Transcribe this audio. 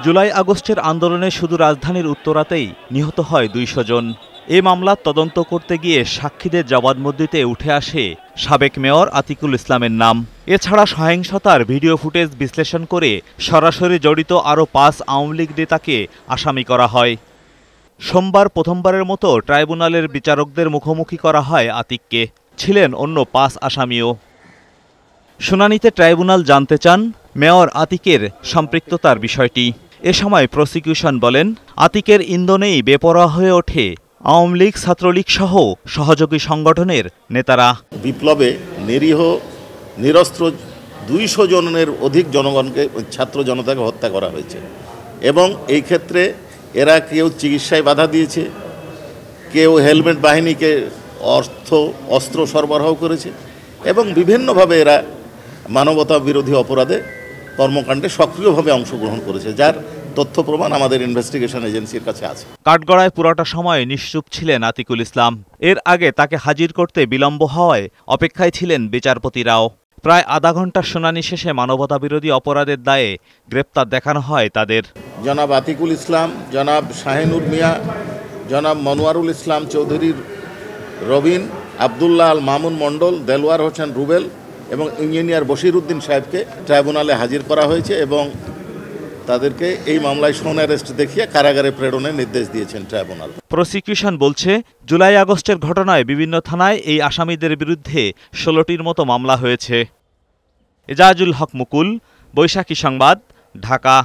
জুলাই আগস্টের আন্দোলনে শুধু রাজধানীর উত্তরাতেই নিহত হয় ২০০ জন। এ মামলার তদন্ত করতে গিয়ে সাক্ষীদের জবানবন্দিতে উঠে আসে সাবেক মেয়র আতিকুল ইসলামের নাম। এছাড়া সহিংসতার ভিডিও ফুটেজ বিশ্লেষণ করে সরাসরি জড়িত আরও ৫ আওয়ামী লীগ নেতাকে আসামি করা হয়। সোমবার প্রথমবারের মতো ট্রাইব্যুনালের বিচারকদের মুখোমুখি করা হয় আতিককে। ছিলেন অন্য ৫ আসামিও। শুনানিতে ট্রাইব্যুনাল জানতে চান মেয়র আতিকের সম্পৃক্ততার বিষয়টি। এ সময় প্রসিকিউশন বলেন, আতিকের ইন্ধনেই বেপরোয়া হয়ে ওঠে আওয়ামী লীগ, ছাত্রলীগ সহ সহযোগী সংগঠনের নেতারা। বিপ্লবে নিরীহ নিরস্ত্র ২০০ জনের অধিক জনগণকে, ছাত্র জনতাকে হত্যা করা হয়েছে এবং এই ক্ষেত্রে এরা কেউ চিকিৎসায় বাধা দিয়েছে, কেউ হেলমেট বাহিনীকে অস্ত্র সরবরাহ করেছে এবং বিভিন্নভাবে এরা মানবতা বিরোধী অপরাধে কর্মকাণ্ডে সক্রিয়ভাবে অংশগ্রহণ করেছে, যার তথ্য প্রমাণ আমাদের ইনভেস্টিগেশন এজেন্সির কাছে আছে। কাঠগড়ায় পুরোটা সময় নিশ্চুপ ছিলেন আতিকুল ইসলাম। এর আগে তাকে হাজির করতে বিলম্ব হওয়ায় অপেক্ষায় ছিলেন বিচারপতিরাও। প্রায় আধা ঘন্টার শুনানি শেষে মানবতা বিরোধী অপরাধের দায়ে গ্রেপ্তার দেখানো হয় তাদের। জনাব আতিকুল ইসলাম, জনাব শাহিনুর মিয়া, জনাব মনোয়ারুল ইসলাম চৌধুরী রবিন, আবদুল্লাহ আল মামুন মণ্ডল, দেলওয়ার হোসেন রুবেল এবং ইঞ্জিনিয়ার বশির উদ্দিন সাহেবকে ট্রাইব্যুনালে হাজির করা হয়েছে এবং তাদেরকে এই মামলায় শোন অ্যারেস্ট দেখিয়ে কারাগারে প্রেরণের নির্দেশ দিয়েছেন ট্রাইব্যুনাল। প্রসিকিউশন বলছে, জুলাই আগস্টের ঘটনায় বিভিন্ন থানায় এই আসামিদের বিরুদ্ধে ১৬টির মতো মামলা হয়েছে। এজাজুল হক মুকুল, বৈশাখী সংবাদ, ঢাকা।